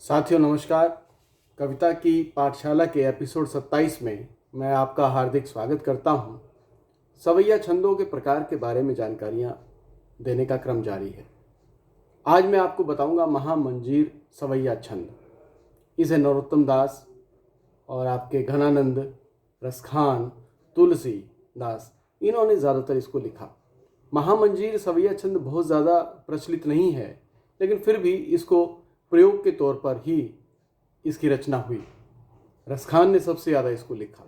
साथियों नमस्कार। कविता की पाठशाला के एपिसोड 27 में मैं आपका हार्दिक स्वागत करता हूं। सवैया छंदों के प्रकार के बारे में जानकारियां देने का क्रम जारी है। आज मैं आपको बताऊंगा महामंजीर सवैया छंद। इसे नरोत्तम दास और आपके घनानंद, रसखान, तुलसी दास, इन्होंने ज़्यादातर इसको लिखा। महामंजीर सवैया छंद बहुत ज़्यादा प्रचलित नहीं है, लेकिन फिर भी इसको प्रयोग के तौर पर ही इसकी रचना हुई। रसखान ने सबसे ज़्यादा इसको लिखा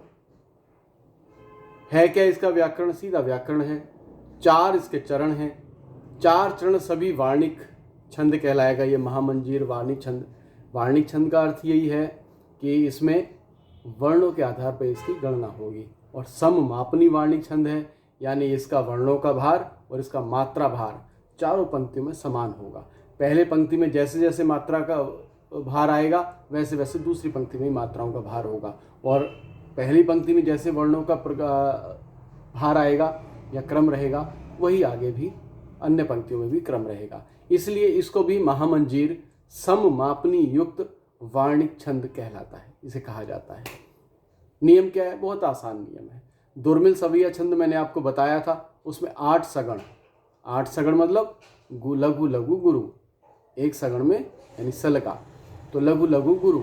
है। क्या इसका व्याकरण? सीधा व्याकरण है। 4 इसके चरण हैं। 4 चरण सभी वार्णिक छंद कहलाएगा। ये महामंजीर वार्णिक छंद। वार्णिक छंद का अर्थ यही है कि इसमें वर्णों के आधार पर इसकी गणना होगी, और सममापनी वार्णिक छंद है, यानी इसका वर्णों का भार और इसका मात्रा भार चारों पंक्तियों में समान होगा। पहले पंक्ति में जैसे जैसे मात्रा का भार आएगा वैसे वैसे दूसरी पंक्ति में मात्राओं का भार होगा, और पहली पंक्ति में जैसे वर्णों का भार आएगा या क्रम रहेगा, वही आगे भी अन्य पंक्तियों में भी क्रम रहेगा। इसलिए इसको भी महामंजीर सममापनी युक्त वार्णिक छंद कहलाता है, इसे कहा जाता है। नियम क्या है? बहुत आसान नियम है। दुर्मिल सवैया छंद मैंने आपको बताया था, उसमें 8 सगण। 8 सगण मतलब लघु लघु गुरु, एक सगण में यानी सलका, तो लघु लघु गुरु,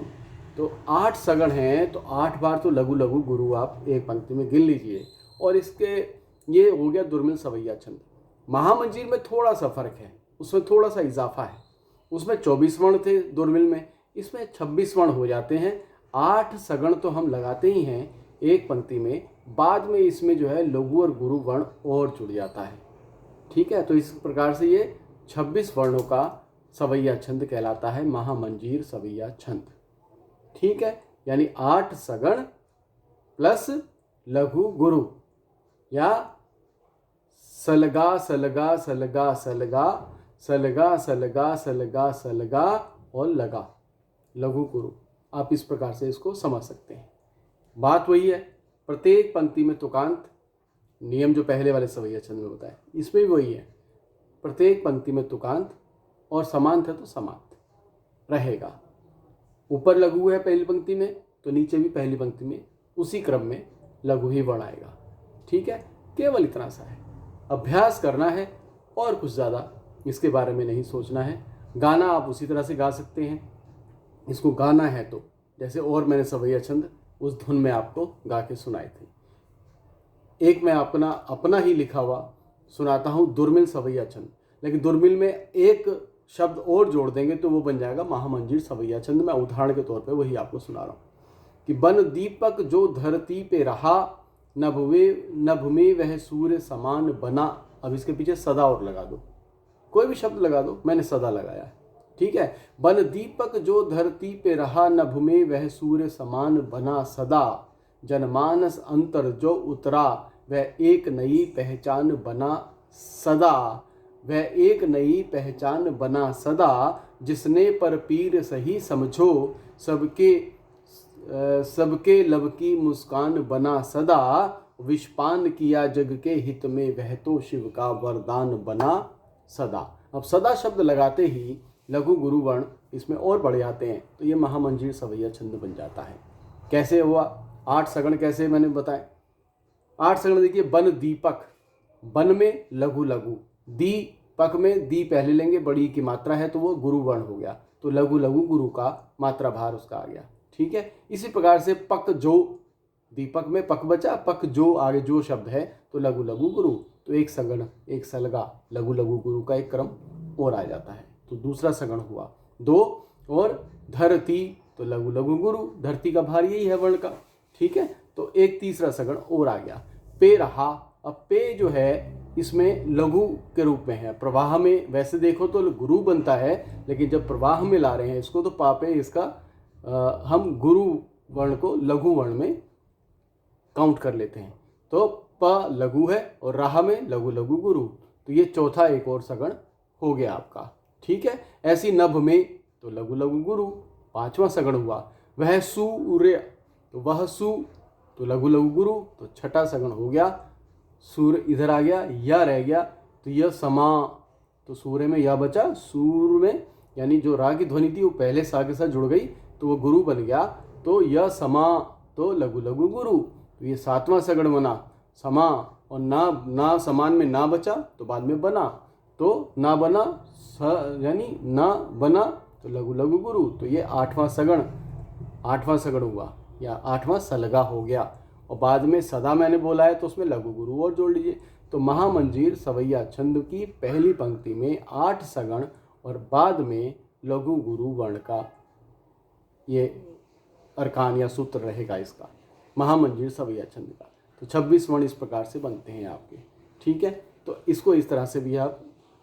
तो 8 सगण हैं, तो 8 बार तो लघु लघु गुरु आप एक पंक्ति में गिन लीजिए। और इसके ये हो गया दुर्मिल सवैया छंद। महामंजीर में थोड़ा सा फर्क है, उसमें थोड़ा सा इजाफा है। उसमें 24 वर्ण थे दुर्मिल में, इसमें 26 वर्ण हो जाते हैं। 8 सगण तो हम लगाते ही हैं एक पंक्ति में, बाद में इसमें जो है लघु और गुरु वर्ण और जुड़ जाता है। ठीक है, तो इस प्रकार से ये 26 वर्णों का सवैया छंद कहलाता है, महामंजीर सवैया छंद। ठीक है, यानी 8 सगण प्लस लघु गुरु, या सलगा सलगा सलगा सलगा सलगा सलगा सलगा सलगा और लगा, लघु गुरु। आप इस प्रकार से इसको समझ सकते हैं। बात वही है, प्रत्येक पंक्ति में तुकांत, नियम जो पहले वाले सवैया छंद में होता है, इसमें भी वही है। प्रत्येक पंक्ति में तुकांत, और समांत है तो समांत रहेगा। ऊपर लघु है पहली पंक्ति में, तो नीचे भी पहली पंक्ति में उसी क्रम में लघु ही वर्ण आएगा। ठीक है, केवल इतना सा है, अभ्यास करना है और कुछ ज़्यादा इसके बारे में नहीं सोचना है। गाना आप उसी तरह से गा सकते हैं। इसको गाना है तो जैसे और मैंने सवैया छंद उस धुन में आपको गा के सुनाए थे। एक मैं अपना ही लिखा हुआ सुनाता हूँ, दुर्मिल सवैया छंद, लेकिन दुर्मिल में एक शब्द और जोड़ देंगे तो वो बन जाएगा महामंजीर सवैया छंद। मैं उदाहरण के तौर पे वही आपको सुना रहा हूँ कि बन दीपक जो धरती पे रहा, नभ में वह सूर्य समान बना। अब इसके पीछे सदा और लगा दो, कोई भी शब्द लगा दो, मैंने सदा लगाया है। ठीक है, बन दीपक जो धरती पे रहा, नभ में वह सूर्य समान बना सदा। जनमानस अंतर जो उतरा, वह एक नई पहचान बना सदा। वह एक नई पहचान बना सदा, जिसने पर पीर सही समझो, सबके लब की मुस्कान बना सदा। विषपान किया जग के हित में, वह तो शिव का वरदान बना सदा। अब सदा शब्द लगाते ही लघु गुरु वर्ण इसमें और बढ़ जाते हैं, तो ये महामंजीर सवैया छंद बन जाता है। कैसे हुआ? 8 सगण कैसे मैंने बताए। 8 सगण देखिए, बन दीपक, बन में लघु लघु, दीपक में दी पहले लेंगे, बड़ी की मात्रा है तो वो गुरु वर्ण हो गया, तो लघु लघु गुरु का मात्रा भार उसका आ गया। ठीक है, इसी प्रकार से पक जो, दीपक में पक बचा, पक जो आगे जो शब्द है तो लघु लघु गुरु, तो एक सगण एक सलगा लघु लघु गुरु का एक क्रम और आ जाता है, तो दूसरा सगण हुआ 2। और धरती तो लघु लघु गुरु, धरती का भार यही है वर्ण का। ठीक है, तो एक तीसरा सगण और आ गया, पे रहा। अब पे जो है इसमें लघु के रूप में है। प्रवाह में वैसे देखो तो गुरु बनता है, लेकिन जब प्रवाह में ला रहे हैं इसको, तो पापे इसका हम गुरु वर्ण को लघु वर्ण में काउंट कर लेते हैं। तो प लघु है और राह में लघु लघु गुरु, तो ये चौथा एक और सगण हो गया आपका। ठीक है, ऐसी नभ में तो लघु लघु गुरु 5वां सगण हुआ। वह सूर्य, तो वह सु तो लघु लघु गुरु, तो 6ठा सगण हो गया। सूर्य इधर आ गया, या रह गया, तो यह समा, तो सूर्य में यह बचा, सूर्य में यानी जो रा की ध्वनि थी वो पहले सा के साथ जुड़ गई तो वो गुरु बन गया। तो य समा तो लघु लघु गुरु, तो ये 7वां सगण बना। समा और ना समान में ना बचा तो बाद में बना, तो ना बना यानी ना बना तो लघु लघु गुरु, तो ये 8वां सगण हुआ या 8वां सलगा हो गया। और बाद में सदा मैंने बोला है तो उसमें लघु गुरु और जोड़ लीजिए। तो महामंजीर सवैया छंद की पहली पंक्ति में 8 सगण और बाद में लघु गुरु वर्ण का ये अरकान या सूत्र रहेगा इसका, महामंजीर सवैया छंद का। तो 26 वर्ण इस प्रकार से बनते हैं आपके, ठीक है। तो इसको इस तरह से भी आप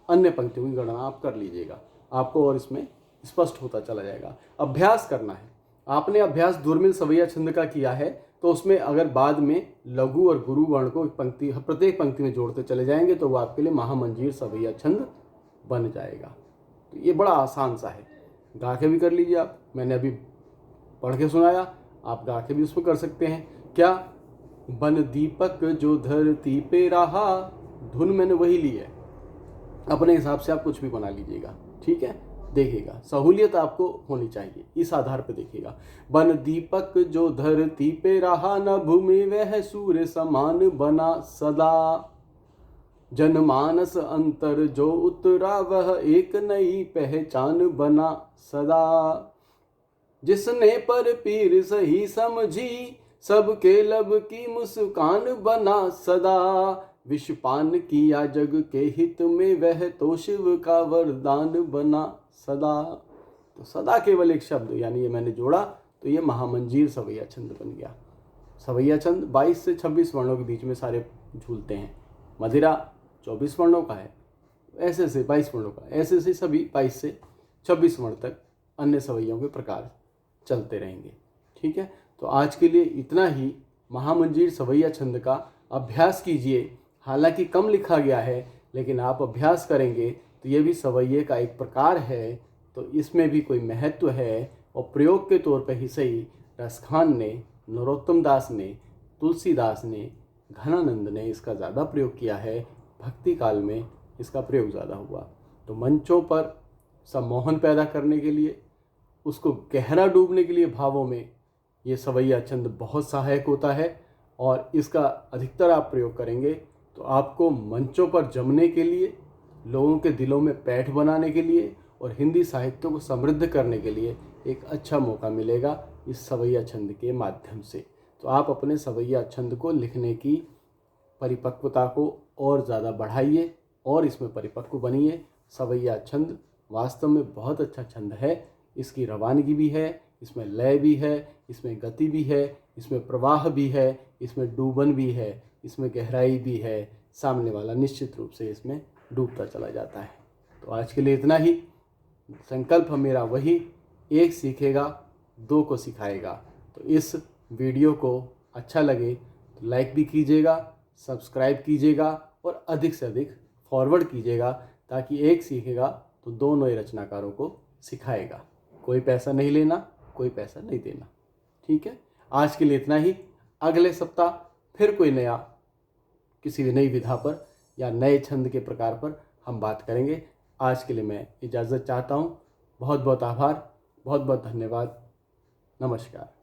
अन्य पंक्तियों की गणना आप कर लीजिएगा, आपको और इसमें स्पष्ट होता चला जाएगा। अभ्यास करना है, आपने अभ्यास दुर्मिल सवैया छंद का किया है तो उसमें अगर बाद में लघु और गुरु वर्ण को प्रत्येक पंक्ति में जोड़ते चले जाएंगे तो वो आपके लिए महामंजीर सवैया छंद बन जाएगा। तो ये बड़ा आसान सा है, गा के भी कर लीजिए आप, मैंने अभी पढ़ के सुनाया, आप गा के भी उसमें कर सकते हैं। क्या बन दीपक जो धरती पे रहा, धुन मैंने वही ली है, अपने हिसाब से आप कुछ भी बना लीजिएगा, ठीक है। देखिएगा सहूलियत आपको होनी चाहिए, इस आधार पे देखिएगा। बन दीपक जो धरती पे रहा, न भूमि वह सूर्य समान बना सदा, जनमानस अंतर जो उतरा वह एक नई पहचान बना सदा, जिसने पर पीर सही समझी सबके लब की मुस्कान बना सदा, विषपान किया जग के हित में वह तो शिव का वरदान बना सदा। तो सदा केवल एक शब्द यानी ये मैंने जोड़ा तो ये महामंजीर सवैया छंद बन गया। सवैया छंद 22 से 26 वर्णों के बीच में सारे झूलते हैं। मदिरा 24 वर्णों का है, ऐसे से 22 वर्णों का, ऐसे से सभी 22 से 26 वर्ण तक अन्य सवैयों के प्रकार चलते रहेंगे, ठीक है। तो आज के लिए इतना ही। महामंजीर सवैया छंद का अभ्यास कीजिए, हालांकि कम लिखा गया है लेकिन आप अभ्यास करेंगे तो ये भी सवैये का एक प्रकार है, तो इसमें भी कोई महत्व है। और प्रयोग के तौर पर ही सही रसखान ने, नरोत्तम दास ने, तुलसीदास ने, घनानंद ने इसका ज़्यादा प्रयोग किया है, भक्ति काल में इसका प्रयोग ज़्यादा हुआ। तो मंचों पर सम्मोहन पैदा करने के लिए, उसको गहरा डूबने के लिए भावों में ये सवैया छंद बहुत सहायक होता है। और इसका अधिकतर आप प्रयोग करेंगे तो आपको मंचों पर जमने के लिए, लोगों के दिलों में पैठ बनाने के लिए और हिंदी साहित्य को समृद्ध करने के लिए एक अच्छा मौका मिलेगा इस सवैया छंद के माध्यम से। तो आप अपने सवैया छंद को लिखने की परिपक्वता को और ज़्यादा बढ़ाइए और इसमें परिपक्व बनिए। सवैया छंद वास्तव में बहुत अच्छा छंद है, इसकी रवानगी भी है, इसमें लय भी है, इसमें गति भी है, इसमें प्रवाह भी है, इसमें डूबन भी है, इसमें गहराई भी है। सामने वाला निश्चित रूप से इसमें डूबता चला जाता है। तो आज के लिए इतना ही। संकल्प मेरा वही, एक सीखेगा दो को सिखाएगा। तो इस वीडियो को अच्छा लगे तो लाइक भी कीजिएगा, सब्सक्राइब कीजिएगा और अधिक से अधिक फॉरवर्ड कीजिएगा, ताकि एक सीखेगा तो दो नए रचनाकारों को सिखाएगा। कोई पैसा नहीं लेना, कोई पैसा नहीं देना, ठीक है। आज के लिए इतना ही। अगले सप्ताह फिर कोई नया, किसी भी नई विधा पर या नए छंद के प्रकार पर हम बात करेंगे। आज के लिए मैं इजाज़त चाहता हूँ। बहुत बहुत आभार, बहुत बहुत धन्यवाद। नमस्कार।